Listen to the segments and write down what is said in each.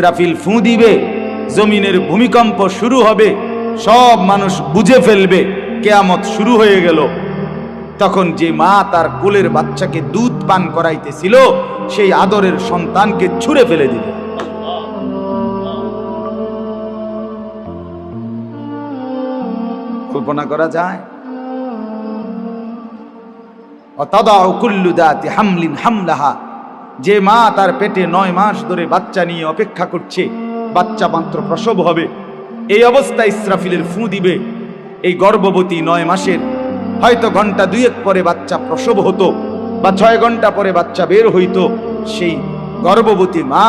ইসরাফিল ফু দিবে, জমিনের ভূমিকম্প শুরু হবে, সব মানুষ বুঝে ফেলবে কিয়ামত শুরু হয়ে গেল। তখন যে মা তার কোলের বাচ্চাকে দুধ পান করাইতেছিল সেই আদরের সন্তানকে ছুঁড়ে ফেলে দিবে। কল্পনা করা যায়? অতাদাউ কুল্লু দাতি হামলিন হামলাহা, যে মা তার পেটে 9 মাস ধরে বাচ্চা নিয়ে অপেক্ষা করছে, বাচ্চা মাত্র প্রসব হবে, এই অবস্থায় ইসরাফিলের ফু দিবে। এই গর্ভবতী 9 মাসের হয়তো ঘন্টা 2 পরে বাচ্চা প্রসব হতো বা 6 ঘন্টা পরে বাচ্চা বের হইতো, সেই গর্ভবতী মা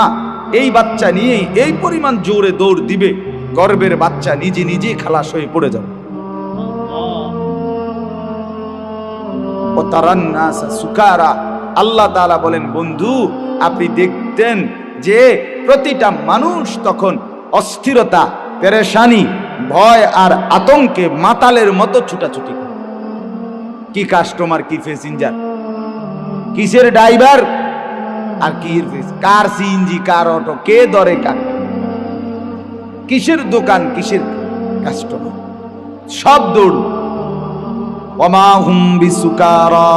এই বাচ্চা নিয়ে এই পরিমাণ জোরে দৌড় দিবে, গর্ভের বাচ্চা নিজে নিজেই খালাস হয়ে পড়ে যাবে। সুকারা, আল্লাহ তাআলা বলেন, বন্ধু আপনি দেখতেন যে প্রতিটা মানুষ তখন অস্থিরতা, পেরেশানি, ভয় আর আতঙ্কে মাতালের মতো ছুটাছুটি করে। কি কাস্টমার, কি প্যাসেঞ্জার, কিসের ড্রাইভার আর কি কার সিএনজি, কার অটো, কে ধরে কার, কিসের দোকান, কিসের কাস্টমার, সব দৌড়। ওমা হুম বিসুকারা,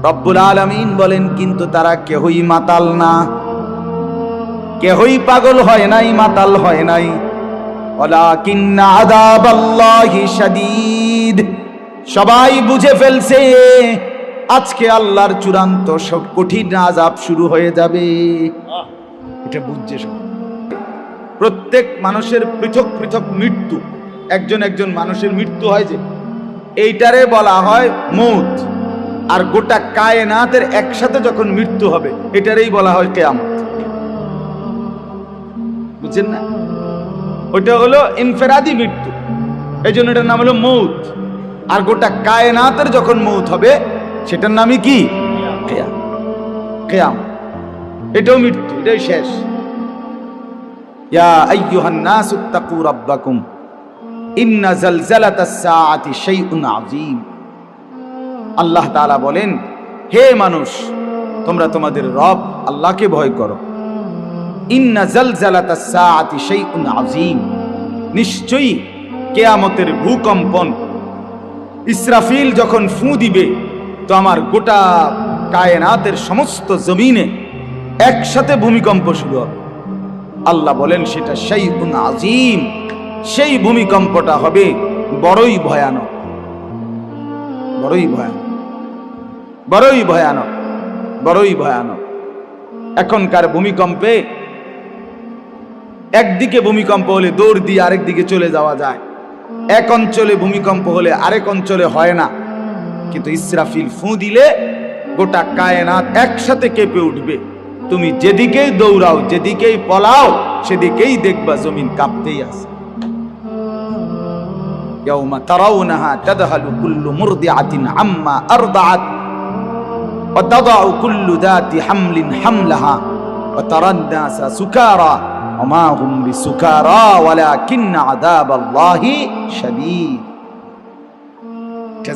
রব্বুল আলামিন বলেন কিন্তু তারা কেহই মাতাল না, কেহই পাগল হয় নাই, মাতাল হয় নাই। ওয়ালাকিন্না আযাবাল্লাহি শাদীদ, সবাই বুঝে ফেলছে আজকে আল্লাহর চূড়ান্ত সব কঠিন আযাব শুরু হয়ে যাবে। এটা বুঝছে সব। প্রত্যেক মানুষের পৃথক পৃথক মৃত্যু, একজন একজন মানুষের মৃত্যু হয়, যে এইটারে বলা হয় মৌত। আর গোটা কায়নাতের একসাথে যখন মৃত্যু হবে এটারেই বলা হয় কিয়ামত। বুঝছেন না? ওইটা হলো ইনফেরাদি মৃত্যু, এই জন্য এটার নাম হলো মৌত। আর গোটা কায়নাতের যখন মৌত হবে সেটার নামই কি? কিয়ামত। এটাও মৃত্যু, এটাই শেষ। ইয়া আইয়ুহান নাসু তাকু রাব্বাকুম ইন্না জালজালাতাস সাআতি শাইউন আযীম। আল্লাহ তাআলা বলেন, হে মানুষ তোমরা তোমাদের রব আল্লাহকে ভয় করো। ইন্না জালজালাতাস সাআতি শাইউন আযীম, নিশ্চয়ই কিয়ামতের ভূকম্পন, ইসরাফিল যখন ফু দিবে তো আমার গোটা কায়নাতের সমস্ত জমিনে একসাথে ভূমিকম্প শুরু হবে। আল্লাহ বলেন সেটা শাইউন আযীম, সেই ভূমিকম্পটা হবে বড়ই ভয়ানক, বড়ই ভয়ানক, বড়ই ভয়ানক, বড়ই ভয়ানক। এখনকার ভূমিকম্পে একদিকে ভূমিকম্প হলে দৌড় দিয়ে আরেক দিকে চলে যাওয়া যায়, এক অঞ্চলে ভূমিকম্প হলে আরেক অঞ্চলে হয় না। কিন্তু ইসরাফিল ফু দিলে গোটা কায়নাত একসাথে কেঁপে উঠবে। তুমি যেদিকেই দৌড়াও, যেদিকেই পলাও, সেদিকেই দেখবা জমিন কাঁপতেই আছে। ইয়াউমা তারাউনাহা তাদহালু কুল্লু মুরদিআতিন আম্মা আরদাআত ওয়া তাদাউ কুল্লু যাতি হামলিন হামলাহা ওয়া তারান নাসা সুকারা ওয়া মা হুম বিসুকারা ওয়ালাকিন্না আযাবাল্লাহি শাদীদ।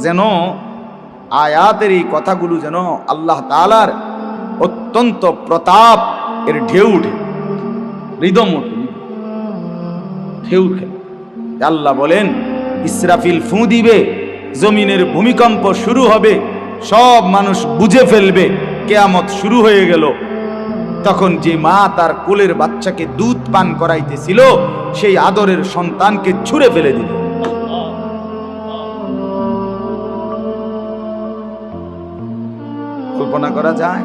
যেন আয়াতের এই কথাগুলো যেন আল্লাহ তাআলার অত্যন্ত প্রতাপ এর ঢেউ উঠে, হৃদম উঠে, ঢেউ উঠে। আল্লাহ বলেন ইসরাফিল ফু দিবে, জমিনের ভূমিকম্প শুরু হবে, সব মানুষ বুঝে ফেলবে কিয়ামত শুরু হয়ে গেল। তখন যে মা তার কোলের বাচ্চাকে দুধ পান করাইতেছিল সেই আদরের সন্তানকে ছুঁড়ে ফেলে দিল। কল্পনা করা যায়?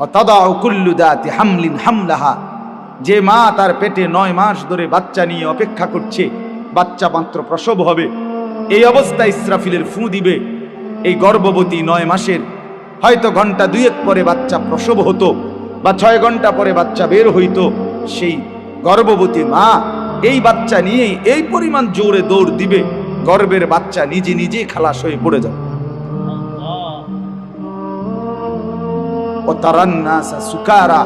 অতাদাউ কুল্লু যাতি হামলিন হামলাহা, যে মা তার পেটে 9 মাস ধরে বাচ্চা নিয়ে অপেক্ষা করছে, বাচ্চা মাত্র প্রসব হবে, এই অবস্থায় ইসরাফিলের ফু দিবে। এই গর্ভবতী 9 মাসের হয়তো ঘন্টা 2 পরে বাচ্চা প্রসব হতো বা 6 ঘন্টা পরে বাচ্চা বের হইতো, সেই গর্ভবতী মা এই বাচ্চা নিয়ে এই পরিমাণ জোরে দৌড় দিবে, গর্ভের বাচ্চা নিজে নিজেই খালাস হয়ে পড়ে যাবে। ও তারান নাসা সুকারা,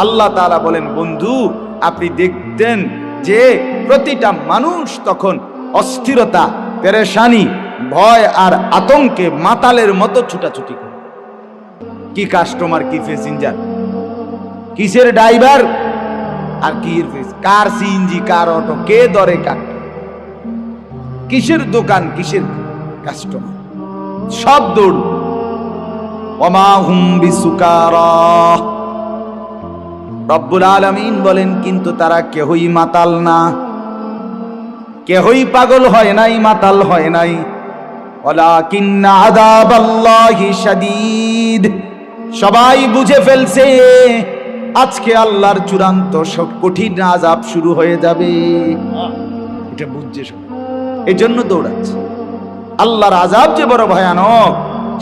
আল্লাহ তাআলা বলেন, বন্ধু আপনি দেখতেন যে প্রতিটা মানুষ তখন অস্থিরতা, পেরেশানি, ভয় আর আতঙ্কে মাতালের মতো ছুটাছুটি করে। কি কাস্টমার, কি প্যাসেঞ্জার, কিসের ড্রাইভার আর কি কার সিএনজি, কার অটো, কে ধরে কার, কিসের দোকান, কিসের কাস্টমার, সব দৌড়। ওমা হুম বিসুকারা, রব্বুল আলামিন বলেন কিন্তু তারা কেহই মাতাল না, কেহই পাগল হয় নাই, মাতাল হয় নাই। ওয়ালাকিন্না আযাবাল্লাহি শাদীদ, সবাই বুঝে ফেলছে আজকে আল্লাহর চূড়ান্ত সব কঠিন আযাব শুরু হয়ে যাবে। এটা বুঝছে সবাই, এজন্য দৌড়াচ্ছে। আল্লাহর আযাব যে বড় ভয়ানক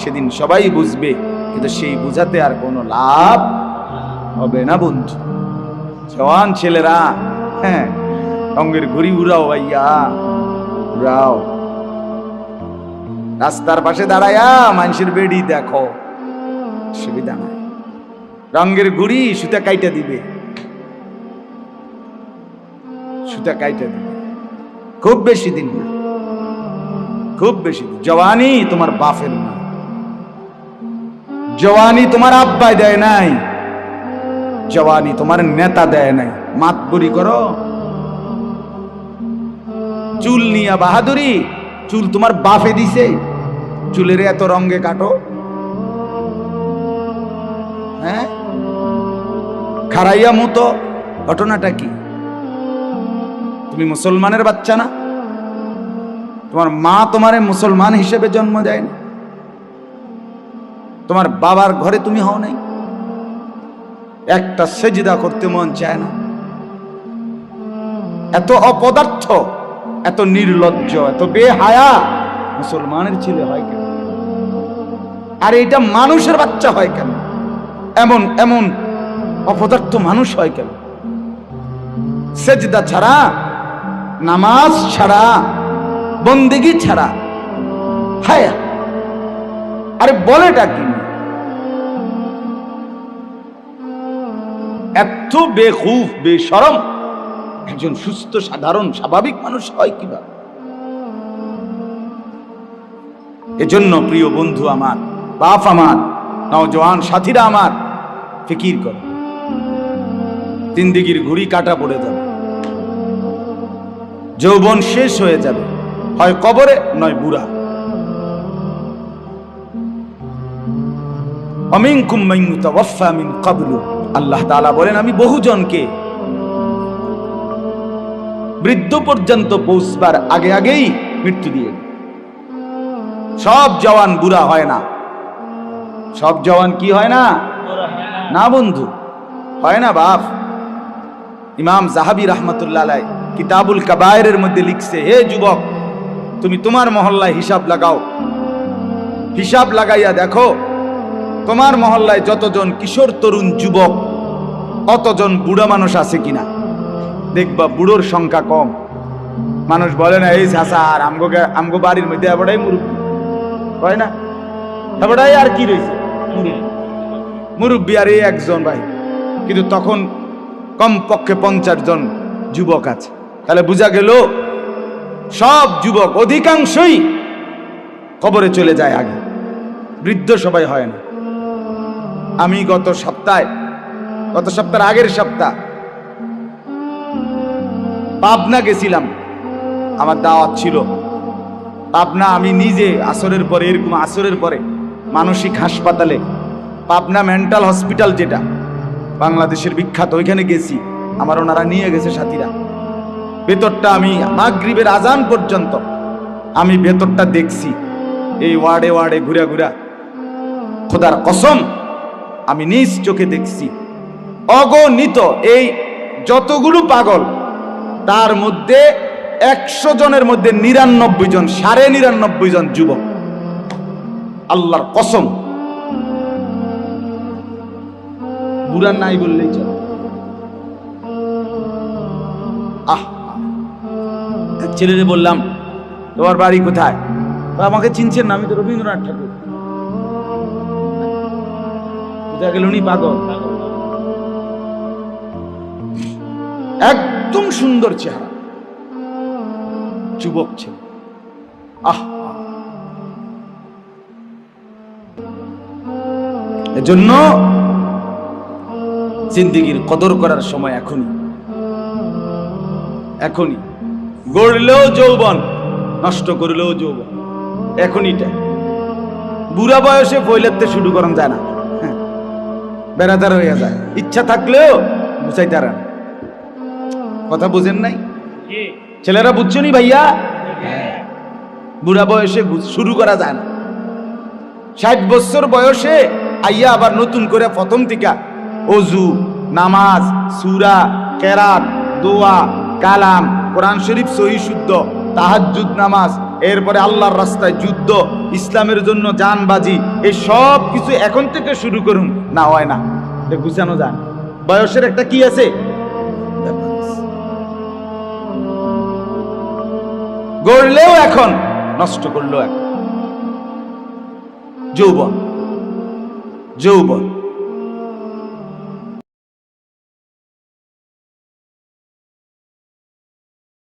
সেদিন সবাই বুঝবে, কিন্তু সেই বুঝাতে আর কোনো লাভ হবে না বন্ধু। জওয়ান ছেলেরা, হ্যাঁ, রঙের ঘুড়ি উড়াও ভাইয়া, উড়াও। রাস্তার পাশে দাঁড়ায়া মানুষের বেড়ি দেখো, সুবিধা নাই। রঙের ঘুড়ি সুতা কাইটা দিবে, সুতা কাইটা দিবে। খুব বেশি দিন না, খুব বেশি দিন। জওয়ানি তোমার বাপের না, জওয়ানি তোমার আব্বাই দেয় নাই, জওয়ানি তোমার নেতা দেয় নাই। মাতবরি করো, চুল নিয়া বাহাদুরি, চুল তোমার বাপে দিছে, চুলের এত রঙে কাটো, হ্যাঁ, খারাইয়া মতো। ঘটনাটা কি? তুমি মুসলমানের বাচ্চা না? তোমার মা তোমারে মুসলমান হিসেবে জন্ম দেয় না? তোমার বাবার ঘরে তুমি হও নাই? একটা সেজদা করতে মন চায় না? এত অপদার্থ, এত নির্লজ্জ, এত বেহায়া মুসলমানের ছেলে হয় কেন? আর এটা মানুষের বাচ্চা হয় কেন? এমন এমন অপদার্থ মানুষ হয় কেন? সেজদা ছাড়া, নামাজ ছাড়া, বন্দেগী ছাড়া, হায়, আরে বলেটা কি? এত বেখুফ, বেশরম একজন সুস্থ সাধারণ স্বাভাবিক মানুষ হয় কিভাবে? এজন্য প্রিয় বন্ধু আমার, বাপ আমার, নওজওয়ান সাথীরা আমার, ফিকির কর। জিন্দেগির ঘুড়ি কাটা পড়ে যাবে, যৌবন শেষ হয়ে যাবে, হয় কবরে নয় বুড়া। অমিনকুম মান ইউতাওয়াফা মিন ক্বাবলু, আল্লাহ তাআলা বলেন আমি বহুজনকে বৃদ্ধ পর্যন্ত পৌঁছবার আগে আগেই মৃত্যু দিয়ে। সব জওয়ান বুড়া হয় না, সব জওয়ান কি হয় না? না বন্ধু, হয় না বাপ। ইমাম যাহাবী রাহমাতুল্লাহ আলাইহি কিতাবুল কাবায়েরের মধ্যে লিখছে, হে যুবক, তুমি তোমার মহল্লায় হিসাব লাগাও, হিসাব লাগাইয়া দেখো তোমার মহল্লায় যতজন কিশোর তরুণ যুবক, অতজন বুড়া মানুষ আছে কিনা। দেখবা বুড়োর সংখ্যা কম। মানুষ বলে না এই চাচার আমগো বাড়ির মধ্যে এবারই মুরব্বী হয় না, এবারই আর কি রয়েছে মুরব্বী আর এই একজন ভাই, কিন্তু তখন কমপক্ষে 50 জন যুবক আছে। তাহলে বোঝা গেল সব যুবক অধিকাংশই কবরে চলে যায় আগে, বৃদ্ধ সবাই হয় না। আমি গত সপ্তাহের আগের সপ্তাহ পাবনা গেছিলাম, আমার দাওয়াত ছিল পাবনা। আমি নিজে আসরের পরে, এরকম আসরের পরে মানসিক হাসপাতালে, পাবনা মেন্টাল হসপিটাল যেটা বাংলাদেশের বিখ্যাত, ওইখানে গেছি। আমার ওনারা নিয়ে গেছে সাথীরা। ভেতরটা আমি মাগরিবের আজান পর্যন্ত আমি ভেতরটা দেখছি, এই ওয়ার্ডে ওয়ার্ডে ঘুরা ঘুরা। খোদার কসম আমি নিজ চোখে দেখছি অগণিত এই যতগুলো পাগল, তার মধ্যে 100 জনের মধ্যে 99 জন, 99.5 জন যুবক। আল্লাহর কসম, বুড়া নাই বললেই চলে। এক ছেলেরে বললাম তোমার বাড়ি কোথায়? আমাকে চিনছেন না, আমি তো রবীন্দ্রনাথ ঠাকুর। বুঝা গেল উনি পাগল। একদম সুন্দর চেহারা, যুবক ছেলে। এজন্য জিন্দেগির কদর করার সময় এখনই। এখনই গড়লেও যৌবন, নষ্ট করলেও যৌবন, এখনইটা। বুড়া বয়সে বইলাতে শুরু করেন যায় না, বেড়াদার হয়ে যায়, ইচ্ছা থাকলেও বুঝাইতে পারে না। কথা বুঝেন নাই ছেলেরা, বুঝছো নি ভাইয়া? বুড়া বয়সে শুরু করা যায় না। 60 বছর বয়সে আইয়া আবার নতুন করে প্রথম থেকে অজু, নামাজ, সূরা, কেরাত, দোয়া, কালাম, কোরআন শরীফ সহি শুদ্ধ, তাহাজ্জুদ নামাজ, এরপরে আল্লাহর রাস্তায় যুদ্ধ, ইসলামের জন্য জানবাজি, এই সব কিছু এখন থেকে শুরু করুন, না হয় না, এটা গুছানো যায় না। বয়সের একটা কি আছে, গড়লেও এখন, নষ্ট করলেও এখন। যৌবন, যৌবন